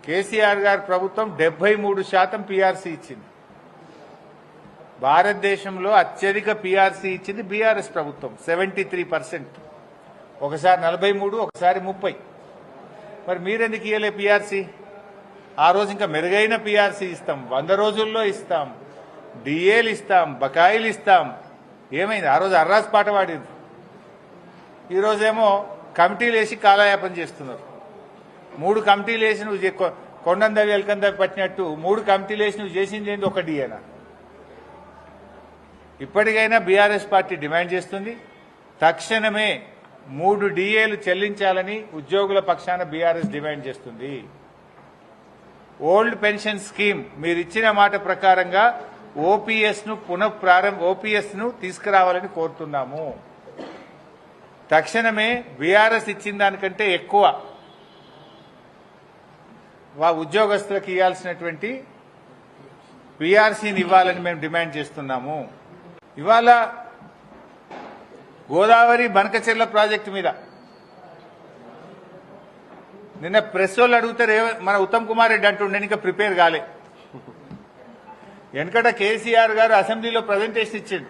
కేసీఆర్ గారి ప్రభుత్వం 73% పీఆర్సీ ఇచ్చింది. భారతదేశంలో అత్యధిక పీఆర్సీ ఇచ్చింది బీఆర్ఎస్ ప్రభుత్వం 73%. ఒకసారి 43, ఒకసారి 30. మరి మీరెందుకు ఇయ్యలే పీఆర్సీ? ఆ రోజు ఇంకా మెరుగైన పీఆర్సీ ఇస్తాం, 100 రోజుల్లో ఇస్తాం, డిఏలు ఇస్తాం, బకాయిలు ఇస్తాం. ఏమైంది? ఆ రోజు అర్రాస్ పాట పాడింది. ఈరోజేమో కమిటీలు వేసి కాలయాపన చేస్తున్నారు. 3 కమిటీలు వేసి నువ్వు కొండందవి ఎల్కందవి పట్టినట్టు 3 కమిటీలు వేసి నువ్వు చేసింది ఏంది? ఒక డిఏనా? ఇప్పటికైనా బీఆర్ఎస్ పార్టీ డిమాండ్ చేస్తుంది, తక్షణమే 3 డిఏలు చెల్లించాలని ఉద్యోగుల పక్షాన బీఆర్ఎస్ డిమాండ్ చేస్తుంది. ఓల్డ్ పెన్షన్ స్కీమ్ మీరు ఇచ్చిన మాట ప్రకారంగా ఓపీఎస్ ను తీసుకురావాలని కోరుతున్నాము. తక్షణమే బీఆర్ఎస్ ఇచ్చిన దానికంటే ఎక్కువ ఉద్యోగస్తులకు ఇవ్వాల్సినటువంటి పీఆర్సీని ఇవ్వాలని మేము డిమాండ్ చేస్తున్నాము. ఇవాళ గోదావరి బనకచెర్ల ప్రాజెక్టు మీద నిన్న ప్రెస్ వాళ్ళు అడిగితే మన ఉత్తమ్ కుమార్ రెడ్డి అంటుండే ఇంకా ప్రిపేర్ కాలే. వెనకట కేసీఆర్ గారు అసెంబ్లీలో ప్రజెంటేషన్ ఇచ్చిండు.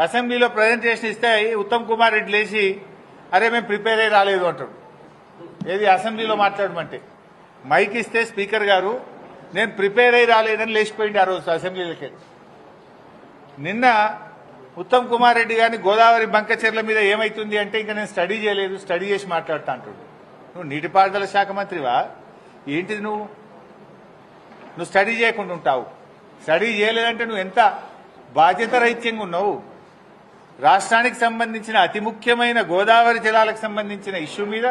అసెంబ్లీలో ప్రజెంటేషన్ ఇస్తే ఉత్తమ్ కుమార్ రెడ్డి లేచి అరే మేము ప్రిపేర్ అయ్యి రాలేదు అంటాడు. ఏది అసెంబ్లీలో మాట్లాడమంటే మైక్ ఇస్తే స్పీకర్ గారు నేను ప్రిపేర్ అయ్యి రాలేదని లేచిపోయింది ఆ రోజు అసెంబ్లీలోకి. నిన్న ఉత్తమ్ కుమార్ రెడ్డి గారిని గోదావరి బంకచెర్ల మీద ఏమైతుంది అంటే ఇంకా నేను స్టడీ చేయలేదు, స్టడీ చేసి మాట్లాడుతా అంటాడు. నువ్వు నీటిపారుదల శాఖ మంత్రివా ఏంటిది? నువ్వు స్టడీ చేయకుండా ఉంటావు. స్టడీ చేయలేదంటే నువ్వు ఎంత బాధ్యత రహిత్యంగా ఉన్నావు. రాష్ట్రానికి సంబంధించిన అతి ముఖ్యమైన గోదావరి జలాలకు సంబంధించిన ఇష్యూ మీద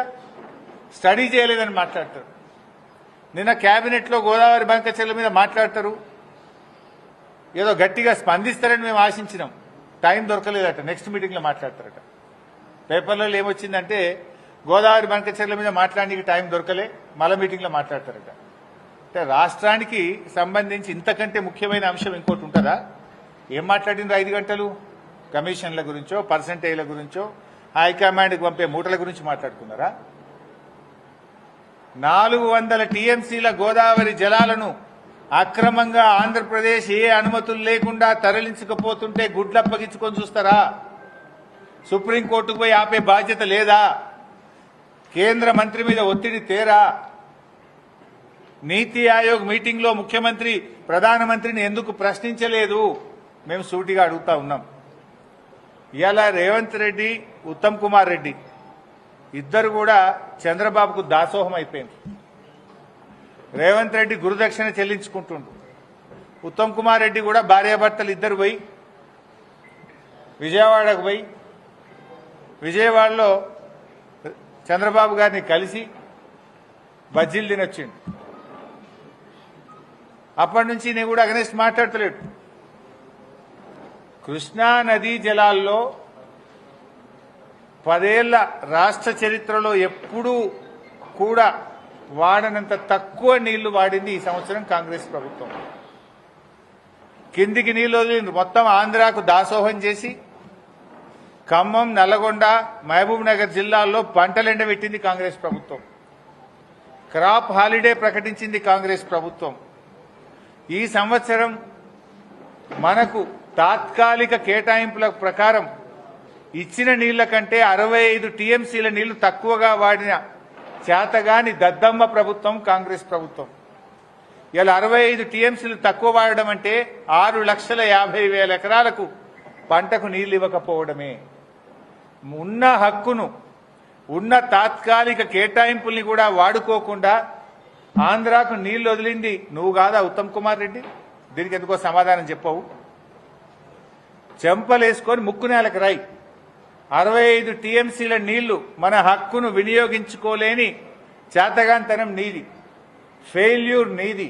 స్టడీ చేయలేదని మాట్లాడతారు. నిన్న కేబినెట్ లో గోదావరి బంకచెర్ల మీద మాట్లాడతారు, ఏదో గట్టిగా స్పందిస్తారని మేము ఆశించినాం. టైం దొరకలేదట, నెక్స్ట్ మీటింగ్ లో మాట్లాడతారట. పేపర్లలో ఏమొచ్చిందంటే గోదావరి బంకచెర్ల మీద మాట్లాడడానికి టైం దొరకలే, మళ్ళా మీటింగ్ లో మాట్లాడతారట. అంటే రాష్ట్రానికి సంబంధించి ఇంతకంటే ముఖ్యమైన అంశం ఇంకోటి ఉంటుందా? ఏం మాట్లాడినరు 5 గంటలు? కమిషన్ల గురించో, పర్సంటేజ్ల గురించో, హైకమాండ్కి పంపే మూటల గురించి మాట్లాడుకున్నారా? 400 టీఎంసీల గోదావరి జలాలను అక్రమంగా ఆంధ్రప్రదేశ్ ఏ అనుమతులు లేకుండా తరలించకపోతుంటే గుడ్లప్పగించుకొని చూస్తారా? సుప్రీంకోర్టుకు పోయి ఆపే బాధ్యత లేదా? కేంద్ర మంత్రి మీద ఒత్తిడి తేరా? నీతి ఆయోగ్ మీటింగ్ లో ముఖ్యమంత్రి ప్రధానమంత్రిని ఎందుకు ప్రశ్నించలేదు? మేము సూటిగా అడుగుతా ఉన్నాం. ఇవాళ రేవంత్ రెడ్డి, ఉత్తమ్ కుమార్ రెడ్డి ఇద్దరు కూడా చంద్రబాబుకు దాసోహం అయిపోయింది. రేవంత్ రెడ్డి గురుదక్షిణ చెల్లించుకుంటుండు, ఉత్తమ్ కుమార్ రెడ్డి కూడా భార్యాభర్తలు ఇద్దరు పోయి విజయవాడకు పోయి విజయవాడలో చంద్రబాబు గారిని కలిసి బజ్జీలు తినొచ్చిండు. అప్పటి నుంచి నేను కూడా అగనెస్ట్ మాట్లాడతలేడు. కృష్ణా నదీ జలాల్లో 10 ఏళ్ల రాష్ట్ర చరిత్రలో ఎప్పుడూ కూడా వాడనంత తక్కువ నీళ్లు వాడింది ఈ సంవత్సరం కాంగ్రెస్ ప్రభుత్వం. కిందికి నీళ్లు వదిలింది, మొత్తం ఆంధ్రాకు దాసోహం చేసి ఖమ్మం, నల్లగొండ, మహబూబ్ నగర్ జిల్లాల్లో పంటలు ఎండబెట్టింది కాంగ్రెస్ ప్రభుత్వం. క్రాప్ హాలిడే ప్రకటించింది కాంగ్రెస్ ప్రభుత్వం. ఈ సంవత్సరం మనకు తాత్కాలిక కేటాయింపుల ప్రకారం ఇచ్చిన నీళ్ల కంటే 65 టీఎంసీల నీళ్లు తక్కువగా వాడిన చేతగాని దద్దమ్మ ప్రభుత్వం కాంగ్రెస్ ప్రభుత్వం. ఇలా 65 టీఎంసీలు తక్కువ వాడడం అంటే 6,50,000 ఎకరాలకు పంటకు నీళ్లు ఇవ్వకపోవడమే. ఉన్న హక్కును, ఉన్న తాత్కాలిక కేటాయింపుల్ని కూడా వాడుకోకుండా ఆంధ్రాకు నీళ్లు వదిలింది నువ్వు కాదా ఉత్తమ్ కుమార్ రెడ్డి? దీనికి ఎందుకో సమాధానం చెప్పవు. చెంపలేసుకొని ముక్కు నేలకు రాయి. 65 టీఎంసీల నీళ్లు మన హక్కును వినియోగించుకోలేని చేతగాంతనం నీది, ఫెయిల్యూర్ నీది.